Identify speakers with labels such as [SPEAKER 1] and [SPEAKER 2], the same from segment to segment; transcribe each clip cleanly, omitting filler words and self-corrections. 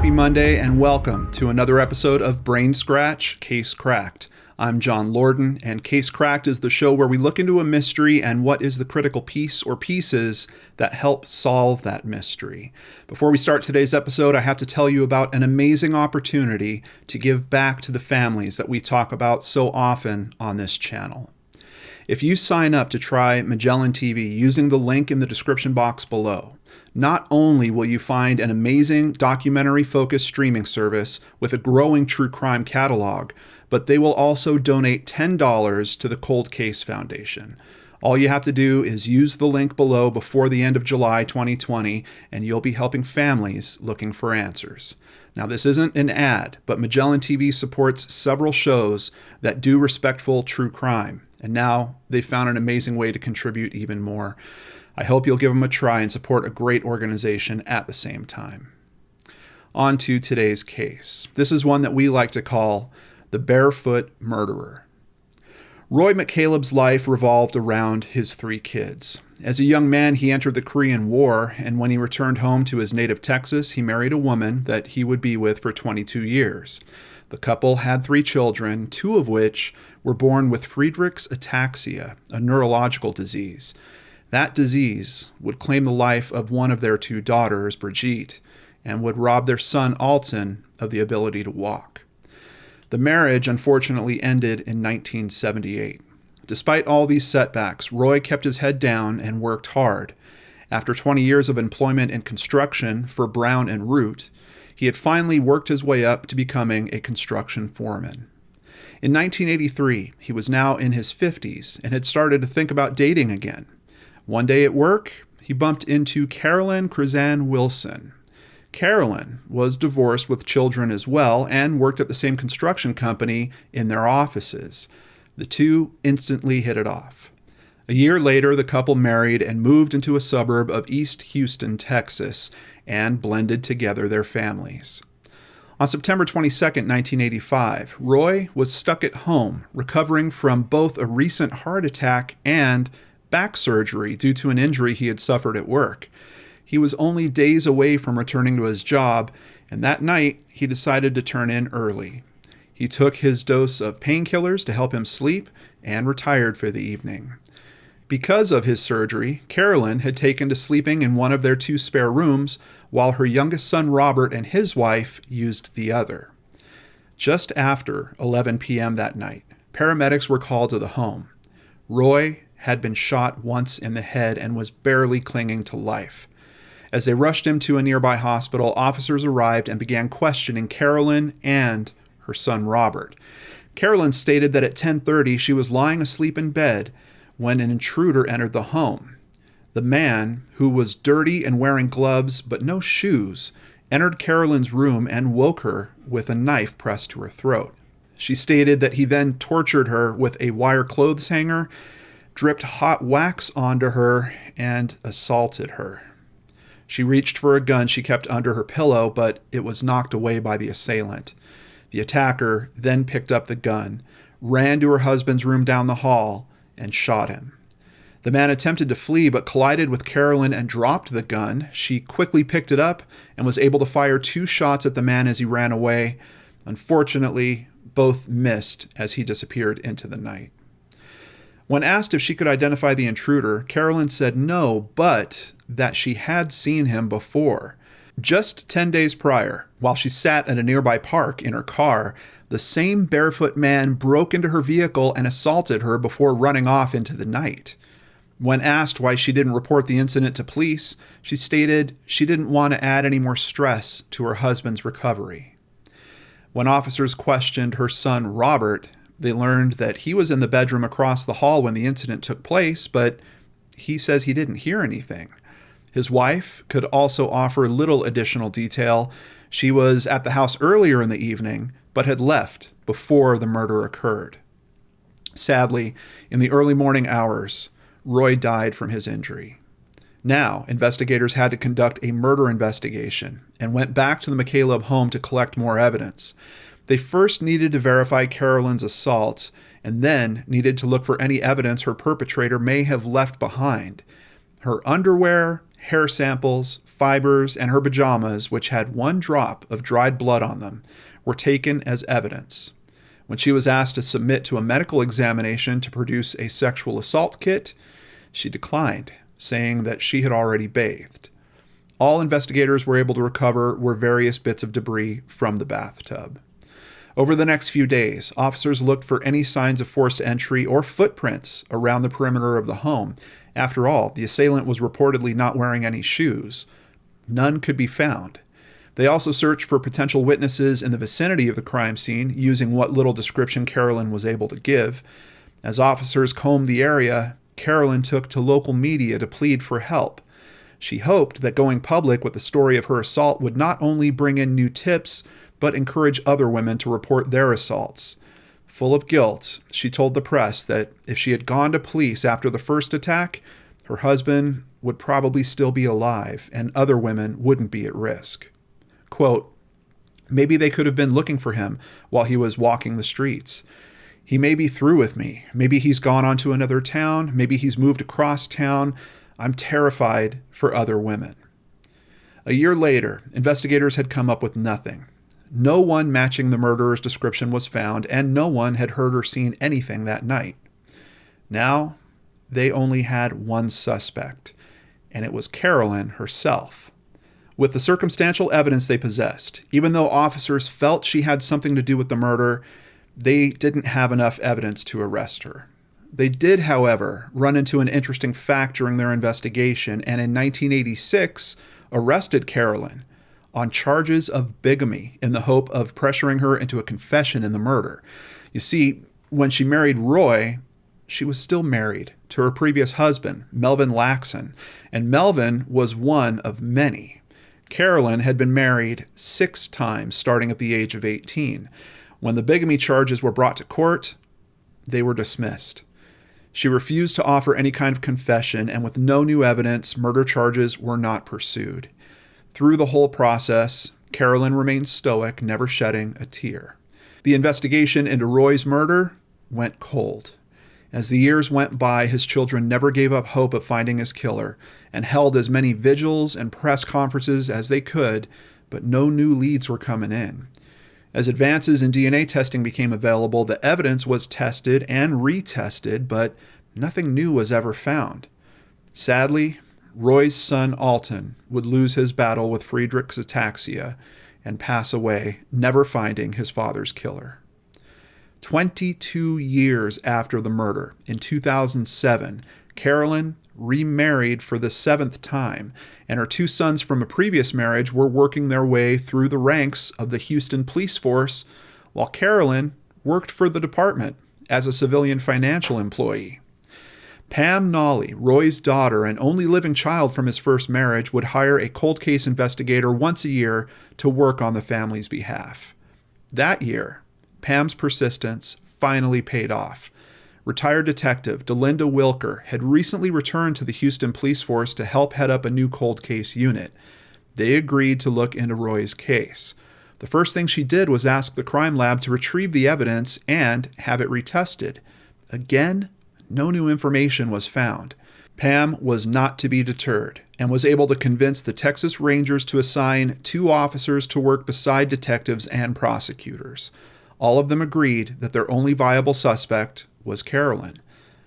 [SPEAKER 1] Happy Monday and welcome to another episode of Brain Scratch, Case Cracked. I'm John Lorden, and Case Cracked is the show where we look into a mystery and what is the critical piece or pieces that help solve that mystery. Before we start today's episode, I have to tell you about an amazing opportunity to give back to the families that we talk about so often on this channel. If you sign up to try Magellan TV using the link in the description box below, not only will you find an amazing documentary-focused streaming service with a growing true crime catalog, but they will also donate $10 to the Cold Case Foundation. All you have to do is use the link below before the end of July 2020, and you'll be helping families looking for answers. Now, this isn't an ad, but Magellan TV supports several shows that do respectful true crime, and now they've found an amazing way to contribute even more. I hope you'll give them a try and support a great organization at the same time. On to today's case. This is one that we like to call the Barefoot Murderer. Roy McCaleb's life revolved around his 3 kids. As a young man, he entered the Korean War, and when he returned home to his native Texas, he married a woman that he would be with for 22 years. The couple had 3 children, 2 of which were born with Friedreich's ataxia, a neurological disease. That disease would claim the life of one of their 2 daughters, Brigitte, and would rob their son, Alton, of the ability to walk. The marriage unfortunately ended in 1978. Despite all these setbacks, Roy kept his head down and worked hard. After 20 years of employment in construction for Brown and Root, he had finally worked his way up to becoming a construction foreman. In 1983, he was now in his 50s and had started to think about dating again. One day at work, he bumped into Carolyn Krizan-Wilson. Carolyn was divorced with children as well and worked at the same construction company in their offices. The two instantly hit it off. A year later, the couple married and moved into a suburb of East Houston, Texas, and blended together their families. On September 22, 1985, Roy was stuck at home, recovering from both a recent heart attack and back surgery due to an injury he had suffered at work. He was only days away from returning to his job, and that night he decided to turn in early. He took his dose of painkillers to help him sleep and retired for the evening. Because of his surgery, Carolyn had taken to sleeping in one of their 2 spare rooms, while her youngest son Robert and his wife used the other. Just after 11 p.m. that night, paramedics were called to the home. Roy had been shot once in the head and was barely clinging to life. As they rushed him to a nearby hospital, officers arrived and began questioning Carolyn and her son Robert. Carolyn stated that at 10:30 she was lying asleep in bed when an intruder entered the home. The man, who was dirty and wearing gloves but no shoes, entered Carolyn's room and woke her with a knife pressed to her throat. She stated that he then tortured her with a wire clothes hanger, dripped hot wax onto her, and assaulted her. She reached for a gun she kept under her pillow, but it was knocked away by the assailant. The attacker then picked up the gun, ran to her husband's room down the hall, and shot him. The man attempted to flee but collided with Carolyn and dropped the gun. She quickly picked it up and was able to fire 2 shots at the man as he ran away. Unfortunately, both missed as he disappeared into the night. When asked if she could identify the intruder, Carolyn said no, but that she had seen him before. Just 10 days prior, while she sat at a nearby park in her car, the same barefoot man broke into her vehicle and assaulted her before running off into the night. When asked why she didn't report the incident to police, she stated she didn't want to add any more stress to her husband's recovery. When officers questioned her son Robert, they learned that he was in the bedroom across the hall when the incident took place, but he says he didn't hear anything. His wife could also offer little additional detail. She was at the house earlier in the evening, but had left before the murder occurred. Sadly, in the early morning hours, Roy died from his injury. Now, investigators had to conduct a murder investigation and went back to the McCaleb home to collect more evidence. They first needed to verify Carolyn's assault and then needed to look for any evidence her perpetrator may have left behind. Her underwear hair samples, fibers, and her pajamas, which had 1 drop of dried blood on them, were taken as evidence. When she was asked to submit to a medical examination to produce a sexual assault kit, she declined, saying that she had already bathed. All investigators were able to recover were various bits of debris from the bathtub. Over the next few days, officers looked for any signs of forced entry or footprints around the perimeter of the home. After all, the assailant was reportedly not wearing any shoes. None could be found. They also searched for potential witnesses in the vicinity of the crime scene, using what little description Carolyn was able to give. As officers combed the area, Carolyn took to local media to plead for help. She hoped that going public with the story of her assault would not only bring in new tips, but encourage other women to report their assaults. Full of guilt, she told the press that if she had gone to police after the first attack, her husband would probably still be alive and other women wouldn't be at risk. Quote, "Maybe they could have been looking for him while he was walking the streets. He may be through with me. Maybe he's gone on to another town. Maybe he's moved across town. I'm terrified for other women." A year later, investigators had come up with nothing. No one matching the murderer's description was found, and no one had heard or seen anything that night. Now, they only had one suspect, and it was Carolyn herself. With the circumstantial evidence they possessed, even though officers felt she had something to do with the murder, they didn't have enough evidence to arrest her. They did, however, run into an interesting fact during their investigation, and in 1986 arrested Carolyn on charges of bigamy in the hope of pressuring her into a confession in the murder. You see, when she married Roy, she was still married to her previous husband, Melvin Laxon, and Melvin was one of many. Carolyn had been married 6 times, starting at the age of 18. When the bigamy charges were brought to court, they were dismissed. She refused to offer any kind of confession, and with no new evidence, murder charges were not pursued. Through the whole process, Carolyn remained stoic, never shedding a tear. The investigation into Roy's murder went cold. As the years went by, his children never gave up hope of finding his killer and held as many vigils and press conferences as they could, but no new leads were coming in. As advances in DNA testing became available, the evidence was tested and retested, but nothing new was ever found. Sadly, Roy's son Alton would lose his battle with Friedreich's ataxia and pass away, never finding his father's killer. 22 years after the murder, in 2007, Carolyn remarried for the 7th time, and her 2 sons from a previous marriage were working their way through the ranks of the Houston police force, while Carolyn worked for the department as a civilian financial employee. Pam Nolly, Roy's daughter and only living child from his first marriage, would hire a cold case investigator once a year to work on the family's behalf. That year, Pam's persistence finally paid off. Retired detective Delinda Wilker had recently returned to the Houston police force to help head up a new cold case unit. They agreed to look into Roy's case. The first thing she did was ask the crime lab to retrieve the evidence and have it retested. Again, no new information was found. Pam was not to be deterred and was able to convince the Texas Rangers to assign 2 officers to work beside detectives and prosecutors. All of them agreed that their only viable suspect was Carolyn.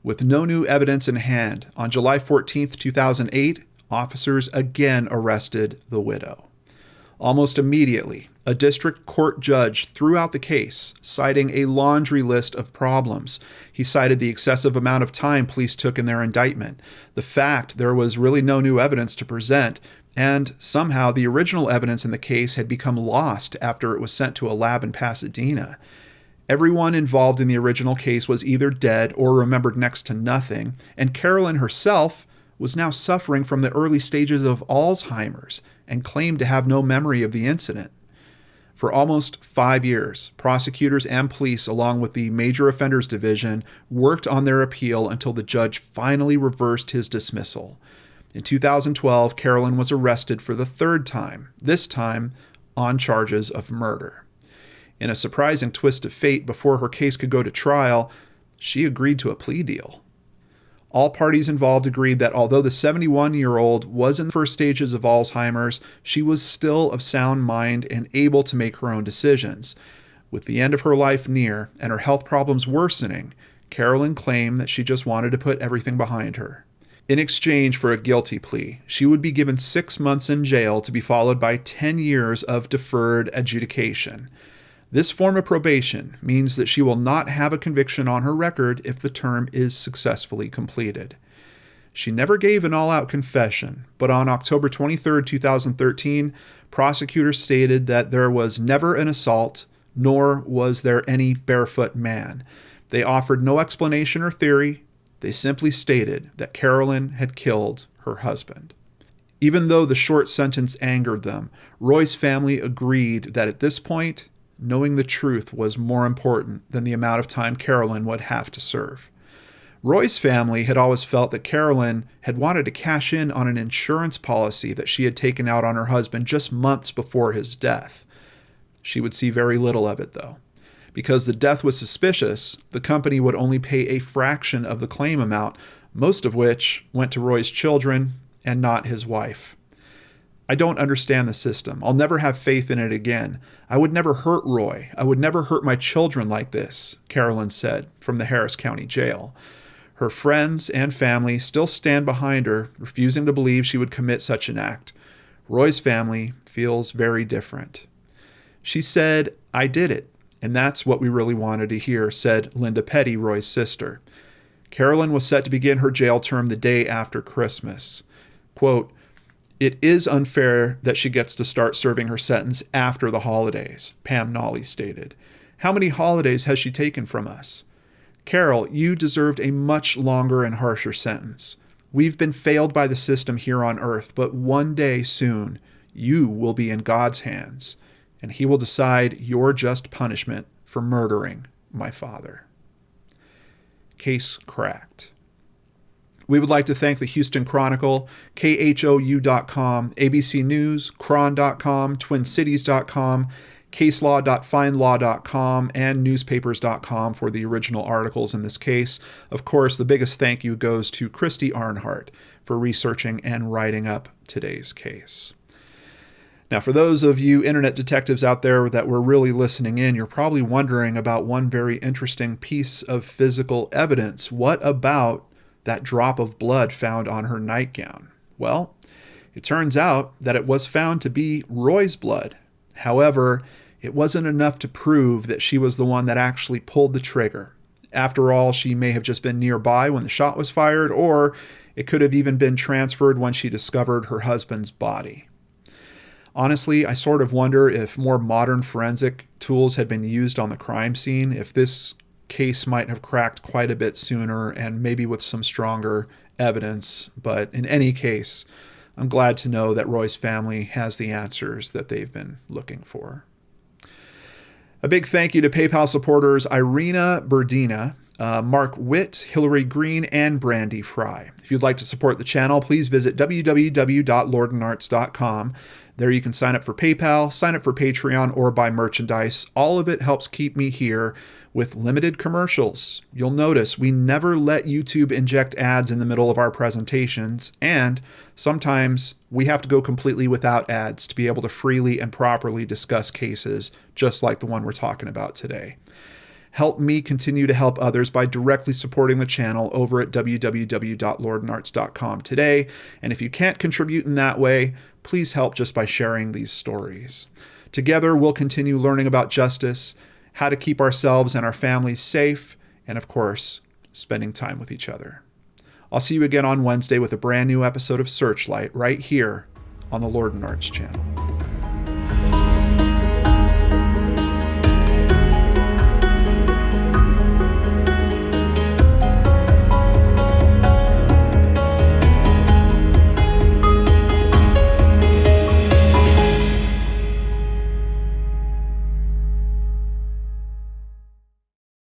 [SPEAKER 1] With no new evidence in hand, on July 14, 2008, officers again arrested the widow. Almost immediately, a district court judge threw out the case, citing a laundry list of problems. He cited the excessive amount of time police took in their indictment, the fact there was really no new evidence to present, and somehow the original evidence in the case had become lost after it was sent to a lab in Pasadena. Everyone involved in the original case was either dead or remembered next to nothing, and Carolyn herself was now suffering from the early stages of Alzheimer's and claimed to have no memory of the incident. For almost 5 years, prosecutors and police, along with the Major Offenders Division, worked on their appeal until the judge finally reversed his dismissal. In 2012, Carolyn was arrested for the 3rd time, this time on charges of murder. In a surprising twist of fate, before her case could go to trial, she agreed to a plea deal. All parties involved agreed that although the 71-year-old was in the first stages of Alzheimer's, she was still of sound mind and able to make her own decisions. With the end of her life near and her health problems worsening, Carolyn claimed that she just wanted to put everything behind her. In exchange for a guilty plea, she would be given 6 months in jail to be followed by 10 years of deferred adjudication. This form of probation means that she will not have a conviction on her record if the term is successfully completed. She never gave an all-out confession, but on October 23, 2013, prosecutors stated that there was never an assault, nor was there any barefoot man. They offered no explanation or theory. They simply stated that Carolyn had killed her husband. Even though the short sentence angered them, Roy's family agreed that at this point, knowing the truth was more important than the amount of time Carolyn would have to serve. Roy's family had always felt that Carolyn had wanted to cash in on an insurance policy that she had taken out on her husband just months before his death. She would see very little of it, though. Because the death was suspicious, the company would only pay a fraction of the claim amount, most of which went to Roy's children and not his wife. I don't understand the system. I'll never have faith in it again. I would never hurt Roy. I would never hurt my children like this, Carolyn said from the Harris County Jail. Her friends and family still stand behind her, refusing to believe she would commit such an act. Roy's family feels very different. She said, "I did it, and that's what we really wanted to hear," said Linda Petty, Roy's sister. Carolyn was set to begin her jail term the day after Christmas. Quote, "It is unfair that she gets to start serving her sentence after the holidays," Pam Nolly stated. "How many holidays has she taken from us? Carol, you deserved a much longer and harsher sentence. We've been failed by the system here on earth, but one day soon, you will be in God's hands, and he will decide your just punishment for murdering my father." Case cracked. We would like to thank the Houston Chronicle, KHOU.com, ABC News, Chron.com, TwinCities.com, CaseLaw.FindLaw.com, and Newspapers.com for the original articles in this case. Of course, the biggest thank you goes to Christy Arnhart for researching and writing up today's case. Now, for those of you internet detectives out there that were really listening in, you're probably wondering about one very interesting piece of physical evidence. What about that drop of blood found on her nightgown? Well, it turns out that it was found to be Roy's blood. However, it wasn't enough to prove that she was the one that actually pulled the trigger. After all, she may have just been nearby when the shot was fired, or it could have even been transferred when she discovered her husband's body. Honestly, I sort of wonder if more modern forensic tools had been used on the crime scene, if this case might have cracked quite a bit sooner and maybe with some stronger evidence. But in any case, I'm glad to know that Roy's family has the answers that they've been looking for. A big thank you to PayPal supporters Irina Berdina, Mark Witt, Hillary Green, and Brandy Fry. If you'd like to support the channel, please visit www.lordenarts.com. There you can sign up for PayPal, sign up for Patreon, or buy merchandise. All of it helps keep me here with limited commercials. You'll notice we never let YouTube inject ads in the middle of our presentations, and sometimes we have to go completely without ads to be able to freely and properly discuss cases just like the one we're talking about today. Help me continue to help others by directly supporting the channel over at www.lordenarts.com today. And if you can't contribute in that way, please help just by sharing these stories. Together, we'll continue learning about justice, how to keep ourselves and our families safe, and of course, spending time with each other. I'll see you again on Wednesday with a brand new episode of Searchlight right here on the Lord and Arts channel.